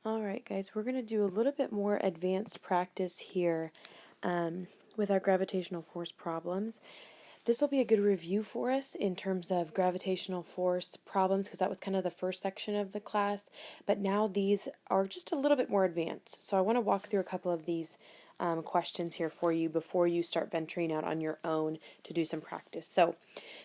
Alright guys, we're going to do a little bit more advanced practice here with our gravitational force problems. This will be a good review for us in terms of gravitational force problems because that was kind of the first section of the class, but now these are just a little bit more advanced. So I want to walk through a couple of these questions here for you before you start venturing out on your own to do some practice. So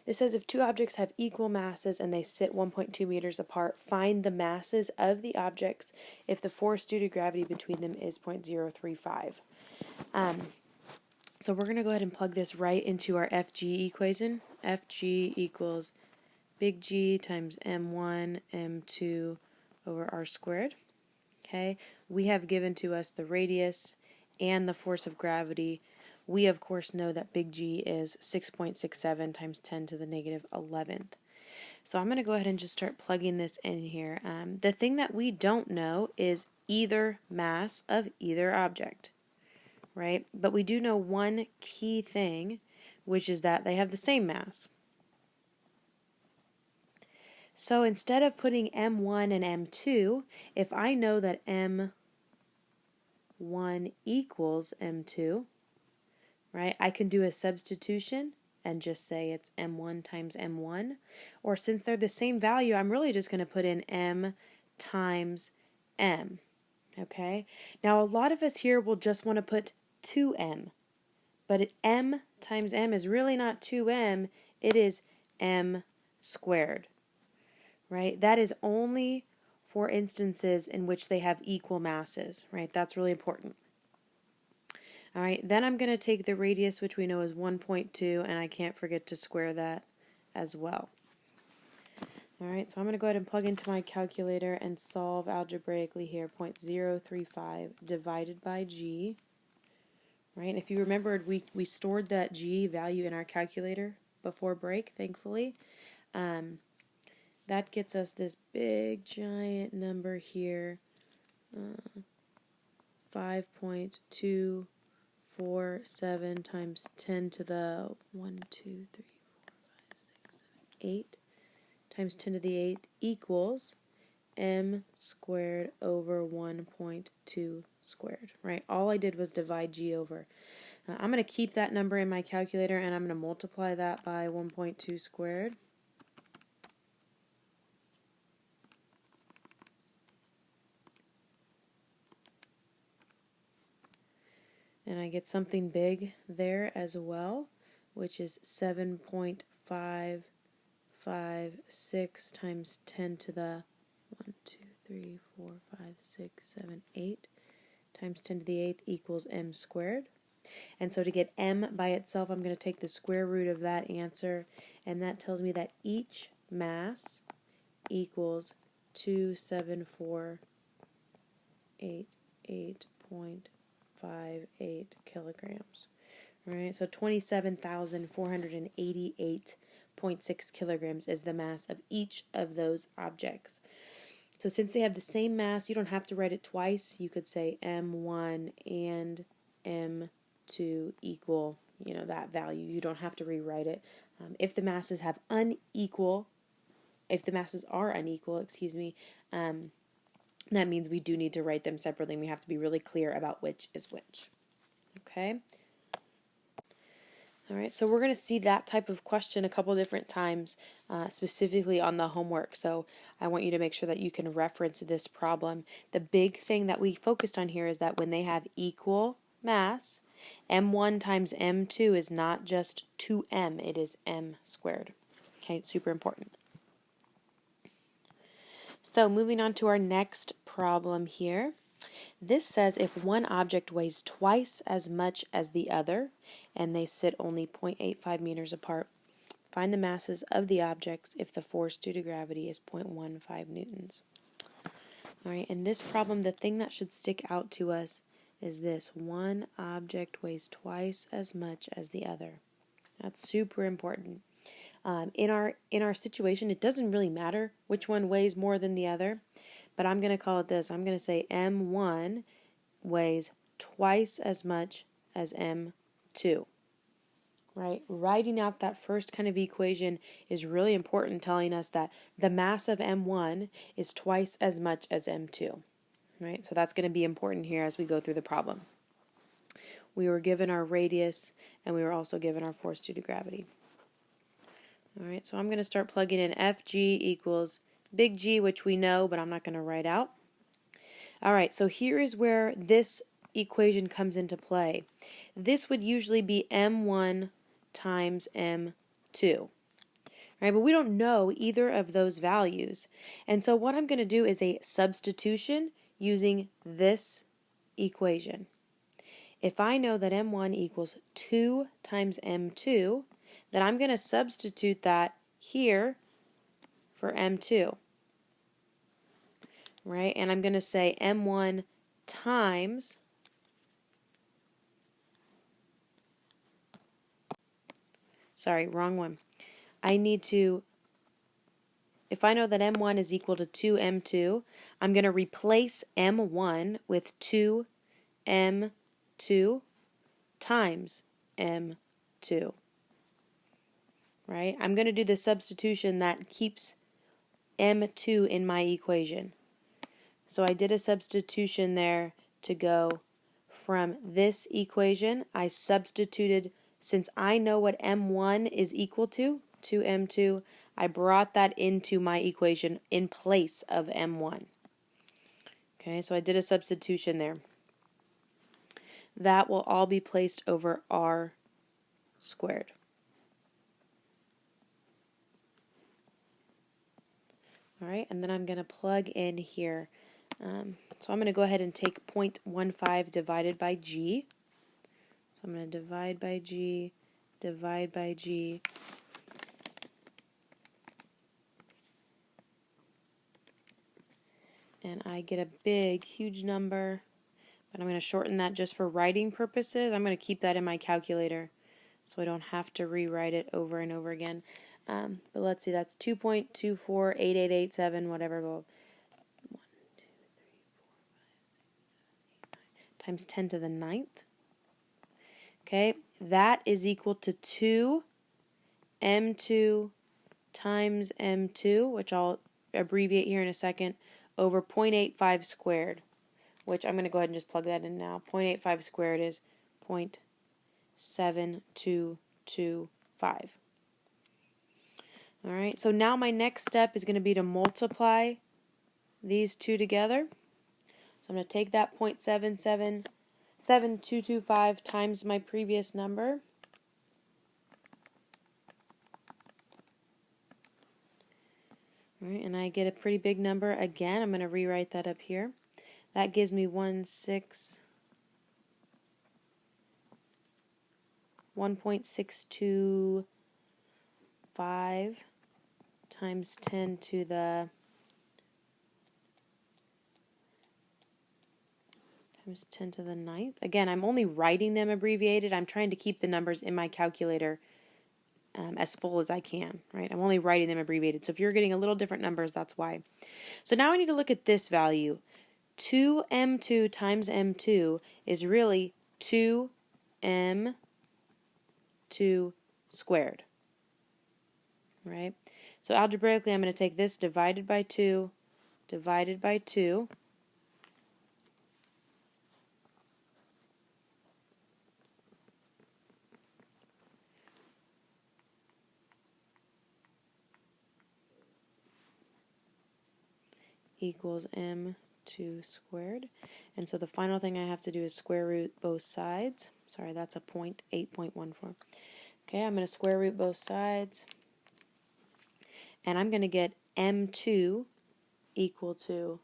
this says if two objects have equal masses and they sit 1.2 meters apart, find the masses of the objects if the force due to gravity between them is 0.035. So we're going to go ahead and plug this right into our FG equation. FG equals big G times M1, M2 over R squared. Okay, we have given to us the radius and the force of gravity. We of course know that big G is 6.67 times 10 to the negative 11th. So I'm going to go ahead and just start plugging this in here. The thing that we don't know is either mass of either object, right? But we do know one key thing, which is that they have the same mass. So instead of putting M1 and M2, if I know that M1 equals M2, right, I can do a substitution and just say it's M1 times M1. Or since they're the same value, I'm really just going to put in M times M. Okay? Now a lot of us here will just want to put 2M. But M times M is really not 2M, it is M squared. Right? That is only for instances in which they have equal masses, right? That's really important. All right, then I'm going to take the radius, which we know is 1.2, and I can't forget to square that as well. All right, so I'm going to go ahead and plug into my calculator and solve algebraically here. 0.035 divided by G. Right, and if you remembered, we stored that G value in our calculator before break, thankfully. That gets us this big giant number here, 5.247 times 10 to the 8 times 10 to the 8th equals M squared over 1.2 squared, right? All I did was divide G over. I'm going to keep that number in my calculator and I'm going to multiply that by 1.2 squared. And I get something big there as well, which is 7.556 times 10 to the 8 times 10 to the 8th equals M squared. And so to get M by itself, I'm going to take the square root of that answer, and that tells me that each mass equals 27,488.58 kilograms. Right? So 27,488.6 kilograms is the mass of each of those objects. So since they have the same mass, you don't have to write it twice. You could say M1 and M2 equal, that value. You don't have to rewrite it. If the masses are unequal, that means we do need to write them separately, and we have to be really clear about which is which. Okay? All right, so we're going to see that type of question a couple different times, specifically on the homework. So I want you to make sure that you can reference this problem. The big thing that we focused on here is that when they have equal mass, M1 times M2 is not just 2M, it is M squared. Okay, super important. So moving on to our next problem here. This says if one object weighs twice as much as the other and they sit only 0.85 meters apart, find the masses of the objects if the force due to gravity is 0.15 newtons. All right, in this problem, the thing that should stick out to us is this: one object weighs twice as much as the other. That's super important. In our situation, it doesn't really matter which one weighs more than the other, but I'm going to call it this. I'm going to say M1 weighs twice as much as M2. Right? Writing out that first kind of equation is really important, telling us that the mass of M1 is twice as much as M2. right? So that's going to be important here as we go through the problem. We were given our radius, and we were also given our force due to gravity. All right, so I'm going to start plugging in Fg equals big G, which we know, but I'm not going to write out. All right, so here is where this equation comes into play. This would usually be m1 times m2. Right, but we don't know either of those values. And so what I'm going to do is a substitution using this equation. If I know that m1 equals 2 times m2, then I'm going to substitute that here for m2. Right, and I'm going to say m1 times, sorry, wrong one. I need to, if I know that m1 is equal to 2m2, I'm going to replace m1 with 2m2 times m2. Right? I'm going to do the substitution that keeps m2 in my equation. So I did a substitution there to go from this equation. I substituted, since I know what m1 is equal to 2m2, I brought that into my equation in place of m1. Okay, so I did a substitution there. That will all be placed over r squared. All right, and then I'm going to plug in here. So I'm going to go ahead and take 0.15 divided by g. So I'm going to divide by g, divide by g. And I get a big, huge number. But I'm going to shorten that just for writing purposes. I'm going to keep that in my calculator so I don't have to rewrite it over and over again. But let's see, that's 2.248887, whatever. 1, 2, 3, 4, 5, 6, 7, 8, 9, times 10 to the 9th. Okay, that is equal to 2 m2 times m2, which I'll abbreviate here in a second, over 0.85 squared, which I'm going to go ahead and just plug that in now. 0.85 squared is 0.7225. All right, so now my next step is going to be to multiply these two together. So I'm going to take that 0.77225 times my previous number. All right, and I get a pretty big number again. I'm going to rewrite that up here. That gives me 1.625 times 10 to the times 10 to the 9th. Again, I'm only writing them abbreviated. I'm trying to keep the numbers in my calculator as full as I can, right? I'm only writing them abbreviated. So if you're getting a little different numbers, that's why. So now I need to look at this value. 2m2 times m2 is really 2m2 squared, right? So algebraically, I'm going to take this divided by 2, equals m2 squared. And so the final thing I have to do is square root both sides. Sorry, that's a 8.14. Okay, I'm going to square root both sides. And I'm going to get m2 equal to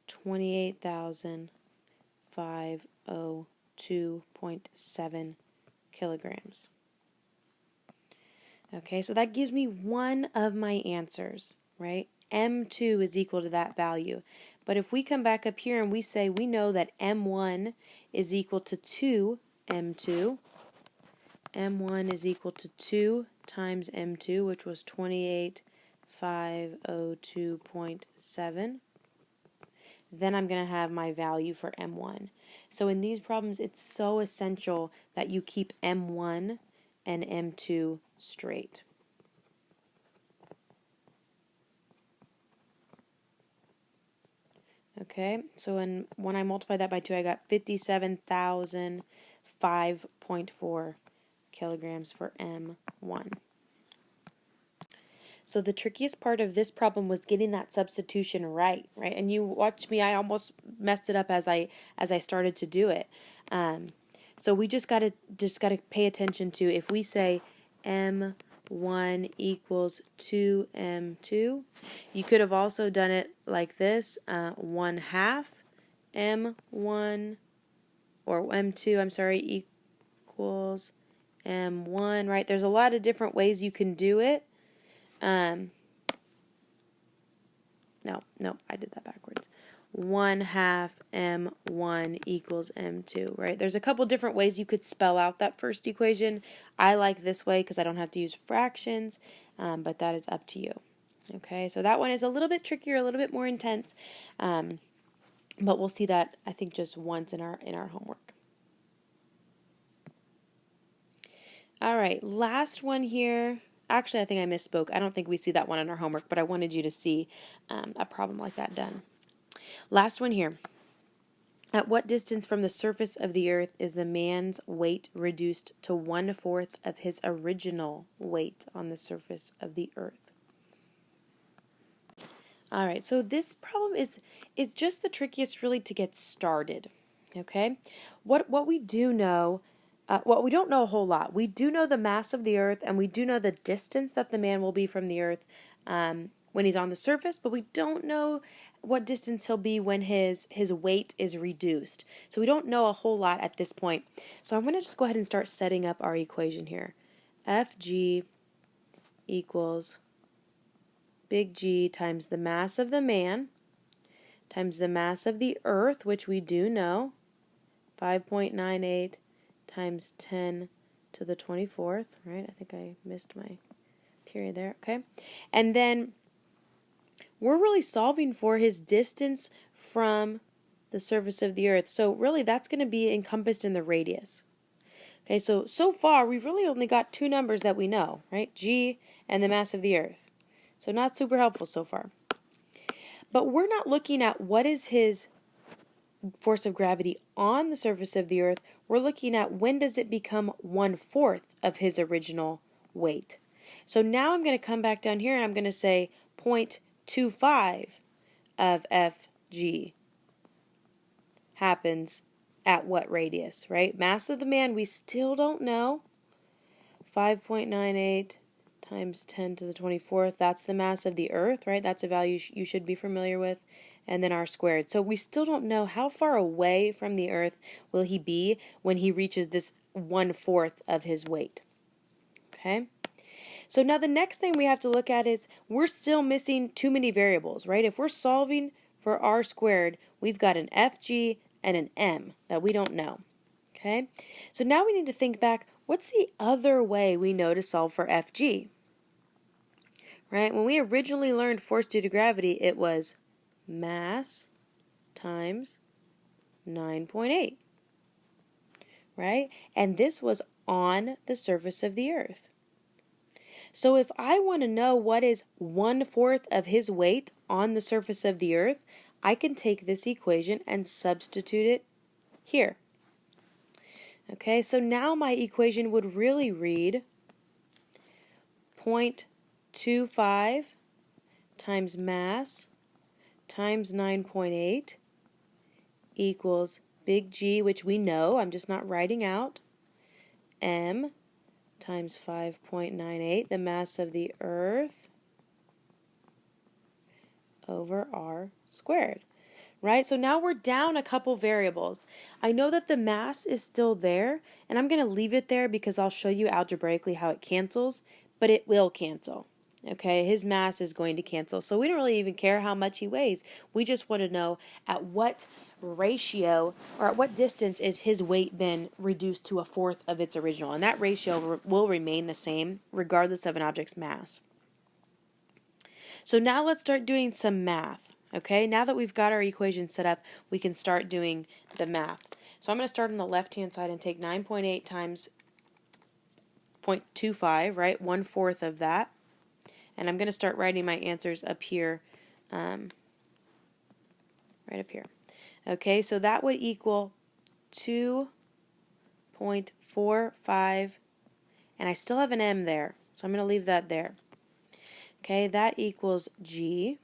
28,502.7 kilograms. Okay, so that gives me one of my answers, right? M2 is equal to that value. But if we come back up here and we say we know that M1 is equal to 2M2, M1 is equal to 2 times M2, which was 28,502.7, then I'm going to have my value for M1. So in these problems, it's so essential that you keep M1 and M2 straight. Okay, so when I multiply that by 2, I got 57,005.4 kilograms for M1. So the trickiest part of this problem was getting that substitution right? And you watched me, I almost messed it up as I started to do it. So we just gotta pay attention to, if we say M1 equals 2M2, you could have also done it like this, 1/2 M1, or M2, I'm sorry, equals M1, right? There's a lot of different ways you can do it. No, I did that backwards. 1/2 M1 equals M2, right? There's a couple different ways you could spell out that first equation. I like this way because I don't have to use fractions, but that is up to you. Okay, so that one is a little bit trickier, a little bit more intense, but we'll see that, I think, just once in our homework. All right, last one here. Actually, I think I misspoke. I don't think we see that one in our homework, but I wanted you to see a problem like that done. Last one here. At what distance from the surface of the earth is the man's weight reduced to 1/4 of his original weight on the surface of the earth? All right, so this problem is just the trickiest really to get started. Okay, what we do know, we don't know a whole lot. We do know the mass of the earth, and we do know the distance that the man will be from the earth when he's on the surface, but we don't know what distance he'll be when his weight is reduced. So we don't know a whole lot at this point. So I'm going to just go ahead and start setting up our equation here. Fg equals big G times the mass of the man times the mass of the earth, which we do know, 5.98 times 10 to the 24th, right? I think I missed my period there, okay? And then we're really solving for his distance from the surface of the earth. So really that's going to be encompassed in the radius. Okay, so far we've really only got two numbers that we know, right? G and the mass of the earth. So not super helpful so far. But we're not looking at what is his force of gravity on the surface of the earth. We're looking at when does it become 1/4 of his original weight. So now I'm going to come back down here and I'm going to say 0.25 of Fg happens at what radius, right? Mass of the man we still don't know. 5.98 times 10 to the 24th, that's the mass of the earth, right? That's a value you should be familiar with. And then r squared. So we still don't know how far away from the earth will he be when he reaches this 1/4 of his weight. Okay? So now the next thing we have to look at is we're still missing too many variables, right? If we're solving for r squared, we've got an Fg and an m that we don't know. Okay? So now we need to think back, what's the other way we know to solve for Fg? Right? When we originally learned force due to gravity, it was mass times 9.8, right? And this was on the surface of the earth. So if I want to know what is 1/4 of his weight on the surface of the earth, I can take this equation and substitute it here. Okay, so now my equation would really read 0.25 times mass times 9.8 equals big G, which we know, I'm just not writing out, m times 5.98, the mass of the earth, over r squared. Right? So now we're down a couple variables. I know that the mass is still there, and I'm going to leave it there because I'll show you algebraically how it cancels, but it will cancel. Okay, his mass is going to cancel. So we don't really even care how much he weighs. We just want to know at what ratio or at what distance is his weight then reduced to 1/4 of its original. And that ratio will remain the same regardless of an object's mass. So now let's start doing some math. Okay, now that we've got our equation set up, we can start doing the math. So I'm going to start on the left-hand side and take 9.8 times 0.25, right, 1/4 of that. And I'm going to start writing my answers up here right up here. Okay, so that would equal 2.45, and I still have an m there, so I'm going to leave that there. Okay, that equals g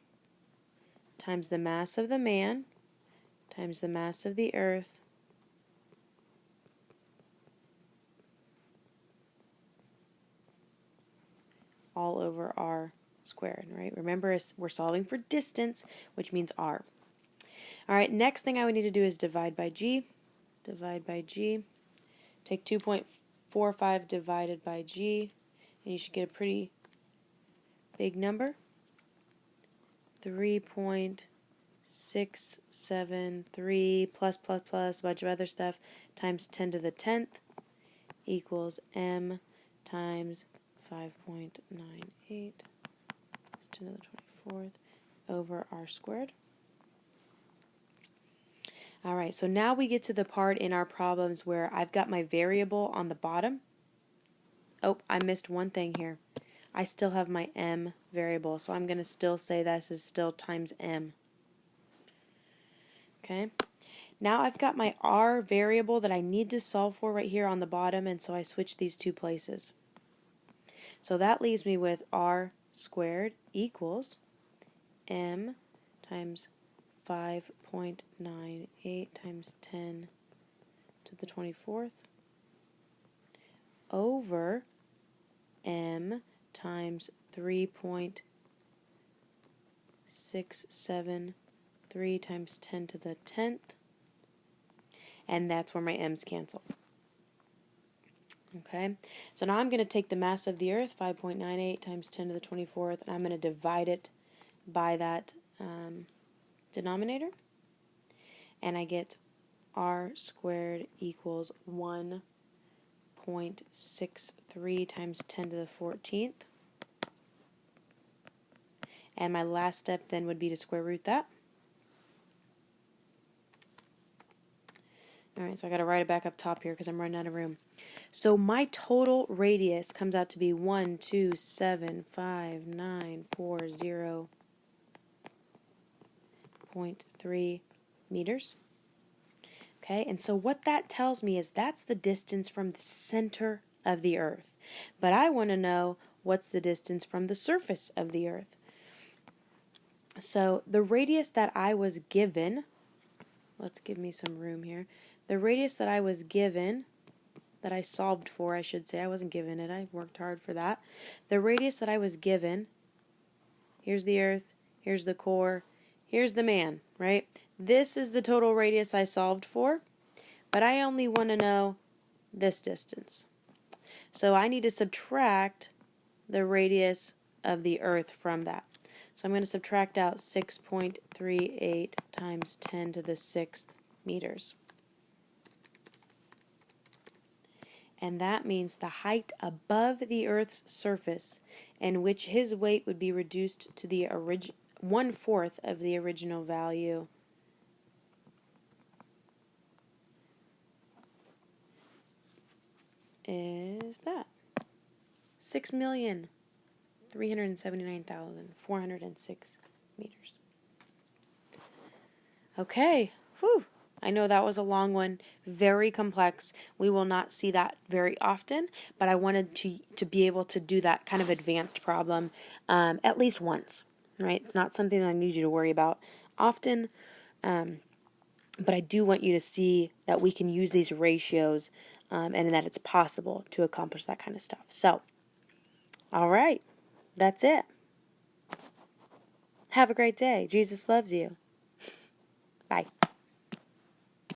times the mass of the man times the mass of the earth all over r squared, right? Remember, we're solving for distance, which means r. All right, next thing I would need to do is divide by g. Divide by g. Take 2.45 divided by g, and you should get a pretty big number. 3.673 plus a bunch of other stuff times 10 to the 10th equals m times 5.98 times 10 to the 24th over r squared. All right, so now we get to the part in our problems where I've got my variable on the bottom. Oh, I missed one thing here. I still have my m variable, so I'm going to still say this is still times m. Okay, now I've got my r variable that I need to solve for right here on the bottom, and so I switch these two places. So that leaves me with r squared equals m times 5.98 times 10 to the 24th over m times 3.673 times 10 to the 10th, and that's where my m's cancel. Okay, so now I'm going to take the mass of the earth, 5.98 times 10 to the 24th, and I'm going to divide it by that denominator, and I get r squared equals 1.63 times 10 to the 14th. And my last step then would be to square root that. Alright, so I got to write it back up top here because I'm running out of room. So my total radius comes out to be 1275940.3 meters. Okay, and so what that tells me is that's the distance from the center of the earth. But I want to know what's the distance from the surface of the earth. So the radius that I was given, let's give me some room here. The radius that I was given, that I solved for, I should say, I wasn't given it, I worked hard for that. The radius that I was given, here's the earth, here's the core, here's the man, right? This is the total radius I solved for, but I only want to know this distance. So I need to subtract the radius of the earth from that. So I'm going to subtract out 6.38 times 10 to the 6th meters. And that means the height above the Earth's surface in which his weight would be reduced to the 1/4 of the original value is that 6,379,406 meters. Okay, whew. I know that was a long one, very complex. We will not see that very often, but I wanted to be able to do that kind of advanced problem at least once, right? It's not something that I need you to worry about often, but I do want you to see that we can use these ratios and that it's possible to accomplish that kind of stuff. So, all right, that's it. Have a great day. Jesus loves you.